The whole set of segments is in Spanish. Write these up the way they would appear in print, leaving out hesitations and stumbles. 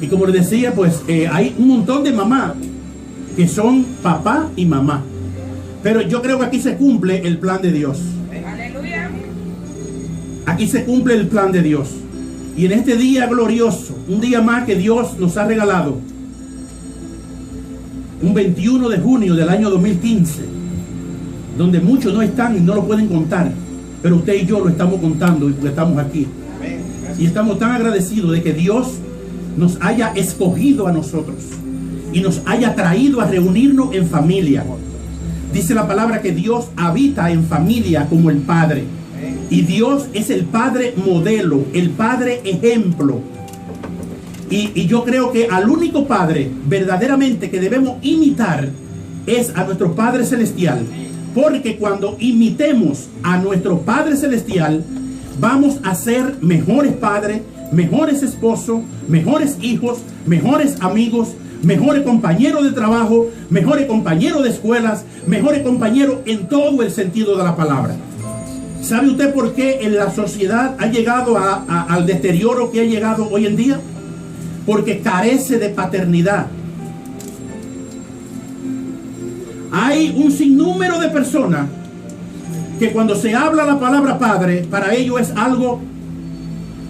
Y como les decía, pues hay un montón de mamás que son papá y mamá. Pero yo creo que aquí se cumple el plan de Dios. Aleluya. Aquí se cumple el plan de Dios. Y en este día glorioso, un día más que Dios nos ha regalado, un 21 de junio del año 2015, donde muchos no están y no lo pueden contar, pero usted y yo lo estamos contando y porque estamos aquí. Y estamos tan agradecidos de que Dios nos haya escogido a nosotros y nos haya traído a reunirnos en familia. Dice la palabra que Dios habita en familia como el Padre. Y Dios es el Padre modelo, el Padre ejemplo. Y yo creo que al único Padre verdaderamente que debemos imitar es a nuestro Padre Celestial. Porque cuando imitemos a nuestro Padre Celestial, vamos a ser mejores padres, mejores esposos, mejores hijos, mejores amigos, mejores compañeros de trabajo, mejores compañeros de escuelas, mejores compañeros en todo el sentido de la palabra. ¿Sabe usted por qué en la sociedad ha llegado al deterioro que ha llegado hoy en día? Porque carece de paternidad. Hay un sinnúmero de personas que cuando se habla la palabra padre, para ellos es algo,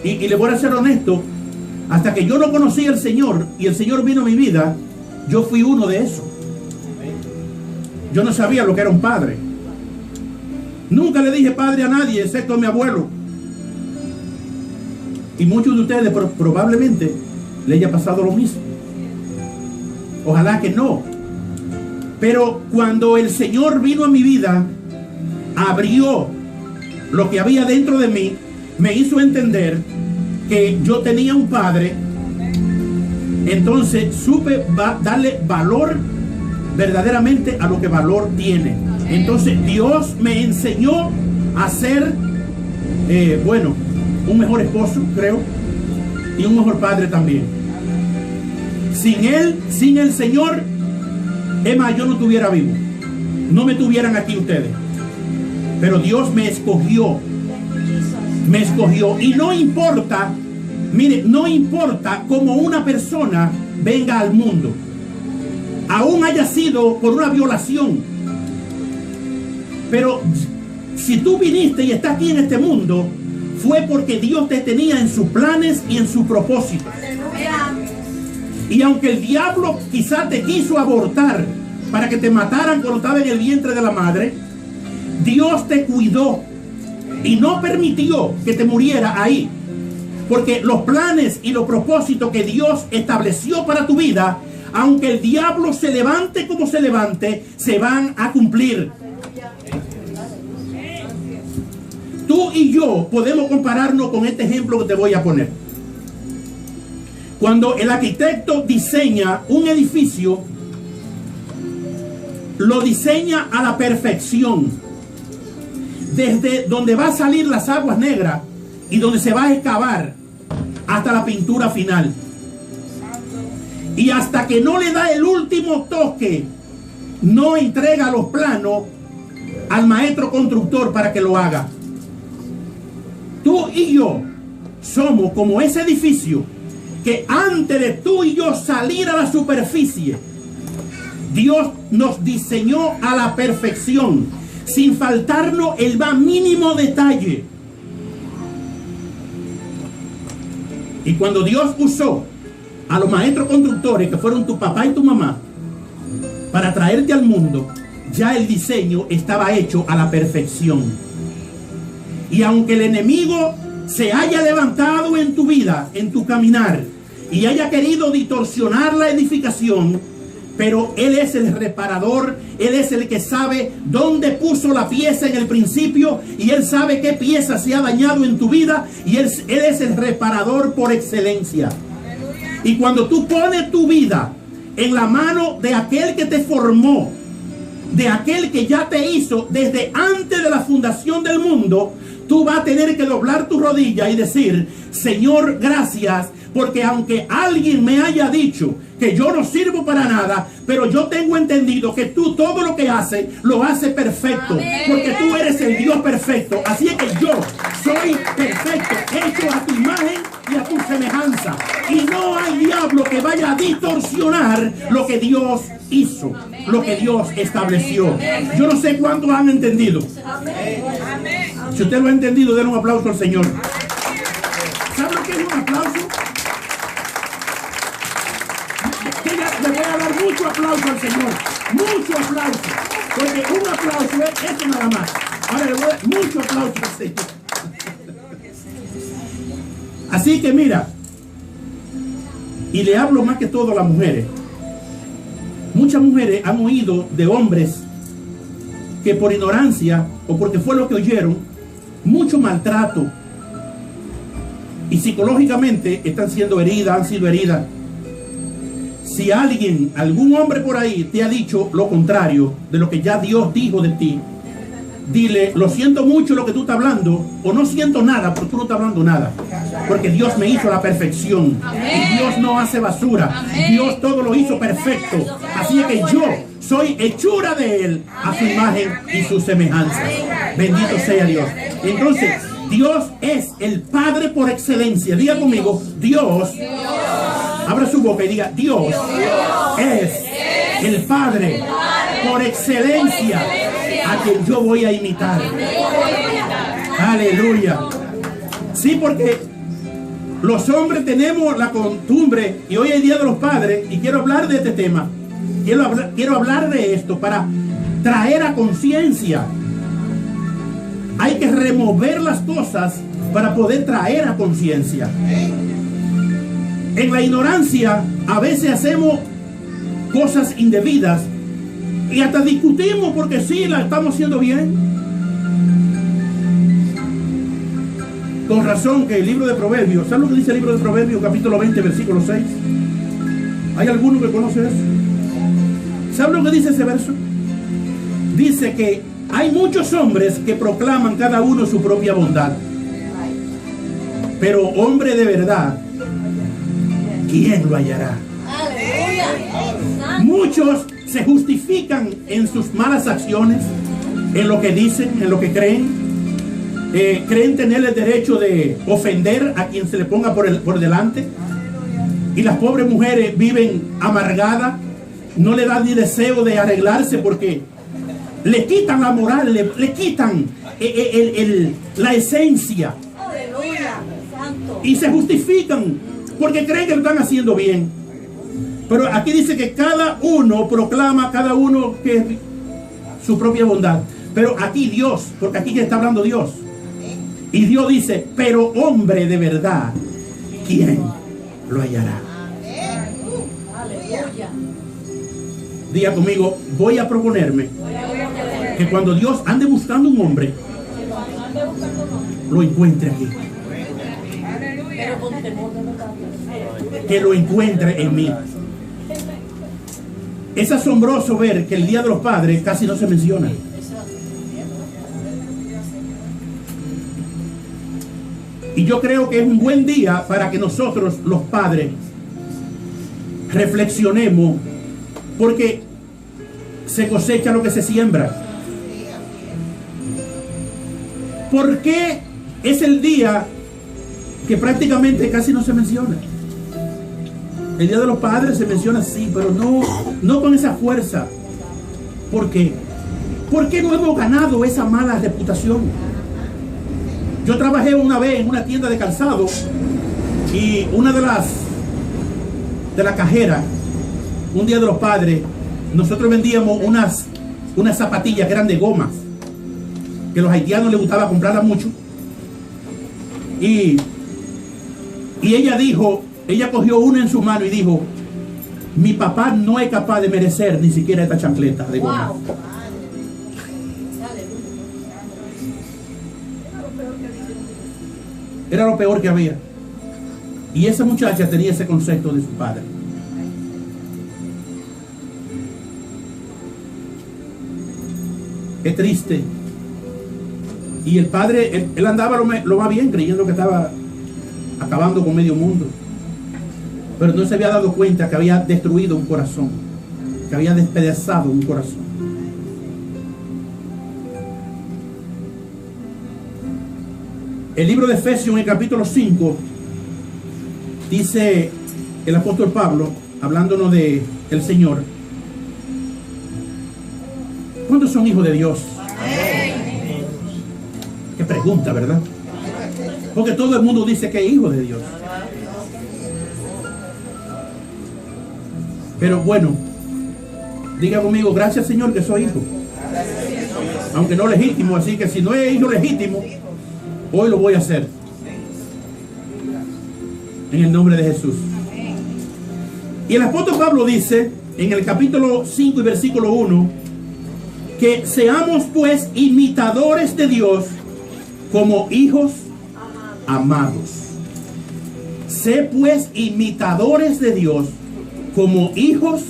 y le voy a ser honesto, hasta que yo no conocí al Señor y el Señor vino a mi vida, yo fui uno de esos. Yo no sabía lo que era un padre. Nunca le dije padre a nadie, excepto a mi abuelo. Y muchos de ustedes probablemente le haya pasado lo mismo. Ojalá que no. Pero cuando el Señor vino a mi vida, abrió lo que había dentro de mí, me hizo entender que yo tenía un padre. Entonces supe darle valor verdaderamente a lo que valor tiene. Entonces Dios me enseñó a ser un mejor esposo, creo, y un mejor padre también. Sin él, sin el Señor, Emma, yo no estuviera vivo, no me tuvieran aquí ustedes. Pero Dios me escogió. Me escogió. Y no importa, mire, no importa cómo una persona venga al mundo, aún haya sido por una violación. Pero si tú viniste y estás aquí en este mundo, fue porque Dios te tenía en sus planes y en sus propósitos. Y aunque el diablo quizás te quiso abortar para que te mataran cuando estaba en el vientre de la madre, Dios te cuidó y no permitió que te muriera ahí. Porque los planes y los propósitos que Dios estableció para tu vida, aunque el diablo se levante como se levante, se van a cumplir. Tú y yo podemos compararnos con este ejemplo que te voy a poner. Cuando el arquitecto diseña un edificio, lo diseña a la perfección. Desde donde va a salir las aguas negras y donde se va a excavar hasta la pintura final. Y hasta que no le da el último toque, no entrega los planos al maestro constructor para que lo haga. Tú y yo somos como ese edificio que antes de tú y yo salir a la superficie, Dios nos diseñó a la perfección, sin faltarnos el más mínimo detalle. Y cuando Dios usó a los maestros constructores, que fueron tu papá y tu mamá, para traerte al mundo, ya el diseño estaba hecho a la perfección. Y aunque el enemigo se haya levantado en tu vida, en tu caminar, y haya querido distorsionar la edificación, pero Él es el reparador, Él es el que sabe dónde puso la pieza en el principio, y Él sabe qué pieza se ha dañado en tu vida, y Él es el reparador por excelencia. Y cuando tú pones tu vida en la mano de aquel que te formó, de aquel que ya te hizo desde antes de la fundación del mundo, tú vas a tener que doblar tu rodilla y decir: Señor, gracias, porque aunque alguien me haya dicho que yo no sirvo para nada, pero yo tengo entendido que tú todo lo que haces, lo haces perfecto. Amén. Porque tú eres el Dios perfecto. Así es que yo soy perfecto, hecho a tu imagen y a tu semejanza. Y no hay diablo que vaya a distorsionar lo que Dios hizo, lo que Dios estableció. Yo no sé cuántos han entendido. Si usted lo ha entendido, denle un aplauso al Señor. ¿Sabe lo que es un aplauso? Le voy a dar mucho aplauso al Señor. Mucho aplauso. Porque un aplauso es eso nada más. Ahora le voy a dar mucho aplauso al Señor. Así que mira, y le hablo más que todo a las mujeres. Muchas mujeres han oído de hombres que por ignorancia o porque fue lo que oyeron, mucho maltrato, y psicológicamente están siendo heridas, han sido heridas. Si alguien, algún hombre por ahí te ha dicho lo contrario de lo que ya Dios dijo de ti, dile, lo siento mucho lo que tú estás hablando, o no siento nada porque tú no estás hablando nada, porque Dios me hizo a la perfección. Y Dios no hace basura. Dios todo lo hizo perfecto. Así que yo soy hechura de Él a su imagen y su semejanza. Bendito sea Dios. Entonces, Dios es el Padre por excelencia. Diga conmigo, Dios. Abra su boca y diga, Dios es el Padre por excelencia a quien yo voy a imitar. Aleluya. Sí, porque los hombres tenemos la costumbre, y hoy es el Día de los Padres, y quiero hablar de este tema. Quiero hablar de esto para traer a conciencia. Hay que remover las cosas para poder traer a conciencia. En la ignorancia a veces hacemos cosas indebidas y hasta discutimos porque sí, la estamos haciendo bien. Con razón que el libro de Proverbios, ¿saben lo que dice el libro de Proverbios, capítulo 20, versículo 6? ¿Hay alguno que conoce eso? ¿Saben lo que dice ese verso? Dice que hay muchos hombres que proclaman cada uno su propia bondad, pero hombre de verdad, ¿quién lo hallará? Muchos se justifican en sus malas acciones, en lo que dicen, en lo que creen. Creen tener el derecho de ofender a quien se le ponga por delante. Y las pobres mujeres viven amargadas, no le dan ni deseo de arreglarse porque le quitan la moral, le quitan la esencia. Y se justifican porque creen que lo están haciendo bien. Pero aquí dice que cada uno proclama, cada uno que su propia bondad. Pero aquí Dios, porque aquí ya está hablando Dios. Y Dios dice, pero hombre de verdad, ¿quién lo hallará? Diga conmigo, voy a proponerme que cuando Dios ande buscando un hombre, lo encuentre aquí. Que lo encuentre en mí. Es asombroso ver que el Día de los Padres casi no se menciona. Y yo creo que es un buen día para que nosotros, los padres, reflexionemos, porque se cosecha lo que se siembra. ¿Por qué es el día que prácticamente casi no se menciona? El Día de los Padres se menciona sí, pero no con esa fuerza. ¿Por qué? ¿Por qué no hemos ganado esa mala reputación? Yo trabajé una vez en una tienda de calzado y una de la cajera, un Día de los Padres, nosotros vendíamos unas zapatillas que eran de gomas, que a los haitianos les gustaba comprarlas mucho. Y ella dijo, ella cogió una en su mano y dijo, mi papá no es capaz de merecer ni siquiera esta chancleta de goma. Wow. Era lo peor que había. Y esa muchacha tenía ese concepto de su padre. Es triste. Y el padre, él andaba lo más bien, creyendo que estaba acabando con medio mundo. Pero no se había dado cuenta que había destruido un corazón, que había despedazado un corazón. El libro de Efesios, en el capítulo 5, Dice el apóstol Pablo, hablándonos de el Señor, ¿cuántos son hijos de Dios? Qué pregunta, ¿verdad? Porque todo el mundo dice que es hijo de Dios. Pero bueno, diga conmigo, gracias Señor que soy hijo. Aunque no legítimo, así que si no es hijo legítimo, hoy lo voy a hacer. En el nombre de Jesús. Y el apóstol Pablo dice en el capítulo 5 y versículo 1 que seamos pues imitadores de Dios como hijos amados. Sé pues imitadores de Dios como hijos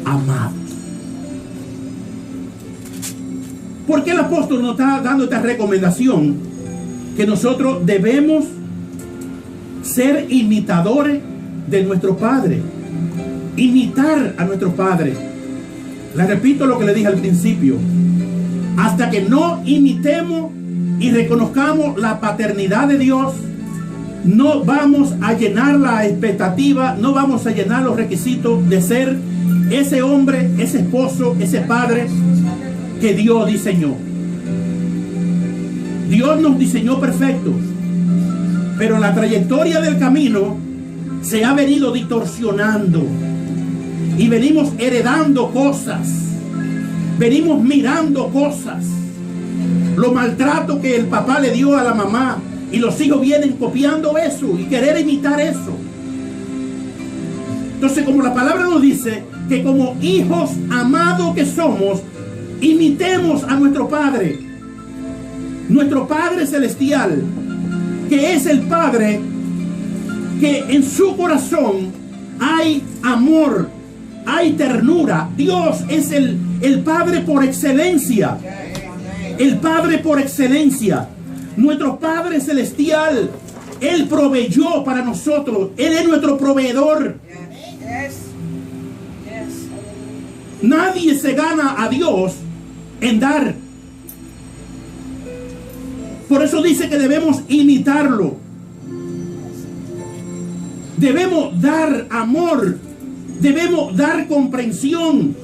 amados. ¿Por qué el apóstol nos está dando esta recomendación? Que nosotros debemos ser imitadores de nuestro Padre. Imitar a nuestro Padre. Les repito lo que le dije al principio. Hasta que no imitemos y reconozcamos la paternidad de Dios, no vamos a llenar la expectativa, no vamos a llenar los requisitos de ser ese hombre, ese esposo, ese padre que Dios diseñó. Dios nos diseñó perfectos, pero en la trayectoria del camino se ha venido distorsionando y venimos heredando cosas, venimos mirando cosas, los maltratos que el papá le dio a la mamá, y los hijos vienen copiando eso y querer imitar eso. Entonces, como la palabra nos dice que como hijos amados que somos, imitemos a nuestro Padre celestial, que es el Padre que en su corazón hay amor, hay ternura. Dios es el Padre por excelencia. El Padre por excelencia. Nuestro Padre celestial, Él proveyó para nosotros. Él es nuestro proveedor. Nadie se gana a Dios en dar. Por eso dice que debemos imitarlo. Debemos dar amor. Debemos dar comprensión.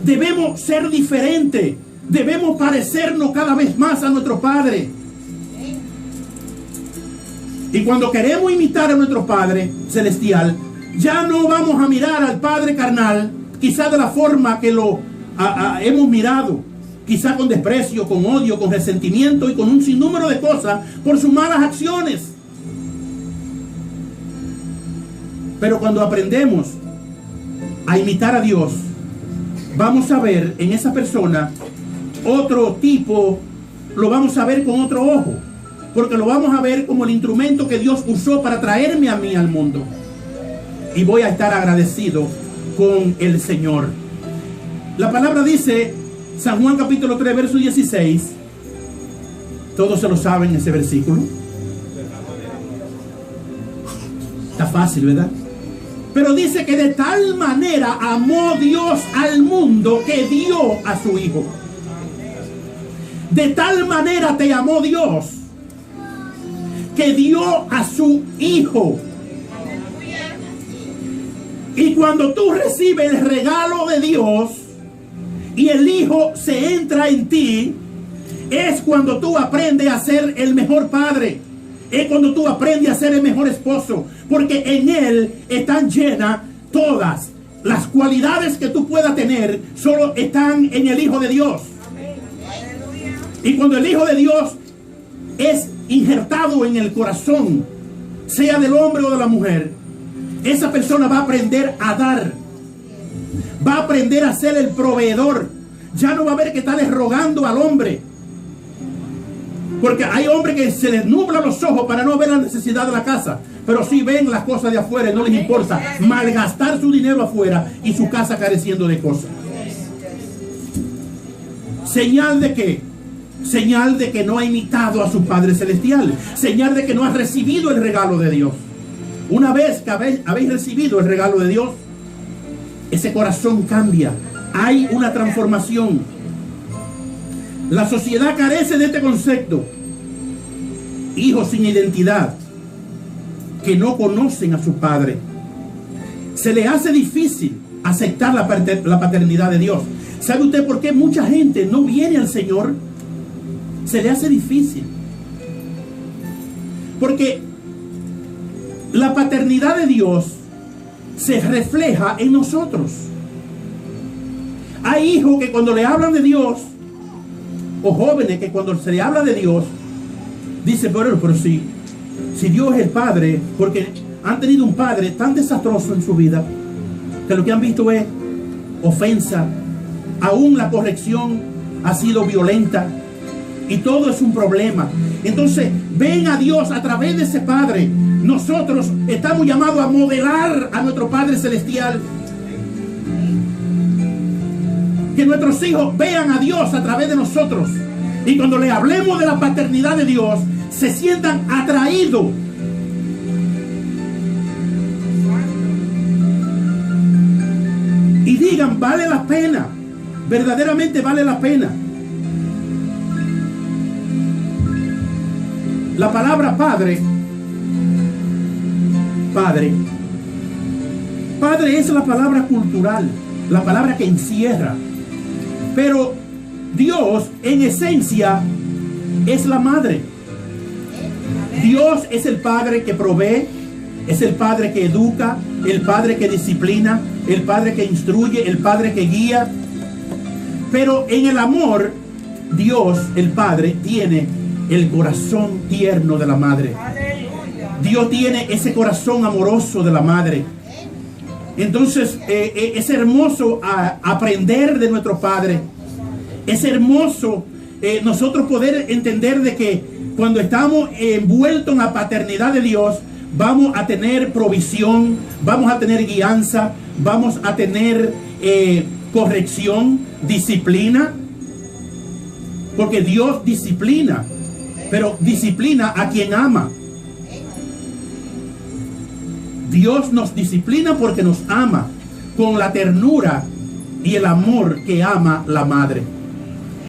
Debemos ser diferentes. Debemos parecernos cada vez más a nuestro Padre. Y cuando queremos imitar a nuestro Padre celestial, ya no vamos a mirar al Padre carnal, quizá de la forma que lo hemos mirado, quizá con desprecio, con odio, con resentimiento y con un sinnúmero de cosas por sus malas acciones. Pero cuando aprendemos a imitar a Dios, vamos a ver en esa persona otro tipo, lo vamos a ver con otro ojo. Porque lo vamos a ver como el instrumento que Dios usó para traerme a mí al mundo. Y voy a estar agradecido con el Señor. La palabra dice, San Juan capítulo 3, verso 16. Todos se lo saben ese versículo. Está fácil, ¿verdad? Pero dice que de tal manera amó Dios al mundo que dio a su Hijo. De tal manera te amó Dios que dio a su Hijo. Y cuando tú recibes el regalo de Dios y el Hijo se entra en ti, es cuando tú aprendes a ser el mejor padre. Es cuando tú aprendes a ser el mejor esposo. Porque en Él están llenas todas las cualidades que tú puedas tener. Solo están en el Hijo de Dios. Y cuando el Hijo de Dios es injertado en el corazón, sea del hombre o de la mujer, esa persona va a aprender a dar, va a aprender a ser el proveedor. Ya no va a haber que estarle rogando al hombre, porque hay hombres que se les nubla los ojos para no ver la necesidad de la casa, pero sí ven las cosas de afuera y no les importa malgastar su dinero afuera y su casa careciendo de cosas. ¿Señal de qué? Señal de que no ha imitado a su Padre celestial. Señal de que no ha recibido el regalo de Dios. Una vez que habéis recibido el regalo de Dios, ese corazón cambia. Hay una transformación. La sociedad carece de este concepto. Hijos sin identidad. que no conocen a su Padre. Se le hace difícil aceptar la paternidad de Dios. ¿Sabe usted por qué mucha gente no viene al Señor? Se le hace difícil. Porque la paternidad de Dios se refleja en nosotros. Hay hijos que cuando le hablan de Dios, o jóvenes que cuando se le habla de Dios, dicen, pero si Dios es el Padre, porque han tenido un padre tan desastroso en su vida, que lo que han visto es ofensa, aún la corrección ha sido violenta, y todo es un problema. Entonces ven a Dios a través de ese Padre. Nosotros estamos llamados a modelar a nuestro Padre Celestial. Que nuestros hijos vean a Dios a través de nosotros. Y cuando le hablemos de la paternidad de Dios, se sientan atraídos. Y digan, vale la pena. Verdaderamente vale la pena. La palabra Padre es la palabra cultural, la palabra que encierra. Pero Dios en esencia es la madre. Dios es el Padre que provee, es el Padre que educa, el Padre que disciplina, el Padre que instruye, el Padre que guía. Pero en el amor, Dios, el Padre, tiene el corazón tierno de la madre. Dios tiene ese corazón amoroso de la madre. Entonces es hermoso aprender de nuestro Padre. Es hermoso nosotros poder entender de que cuando estamos envueltos en la paternidad de Dios, vamos a tener provisión, vamos a tener guianza, vamos a tener corrección, disciplina. Porque Dios disciplina, pero disciplina a quien ama. Dios nos disciplina porque nos ama con la ternura y el amor que ama la madre.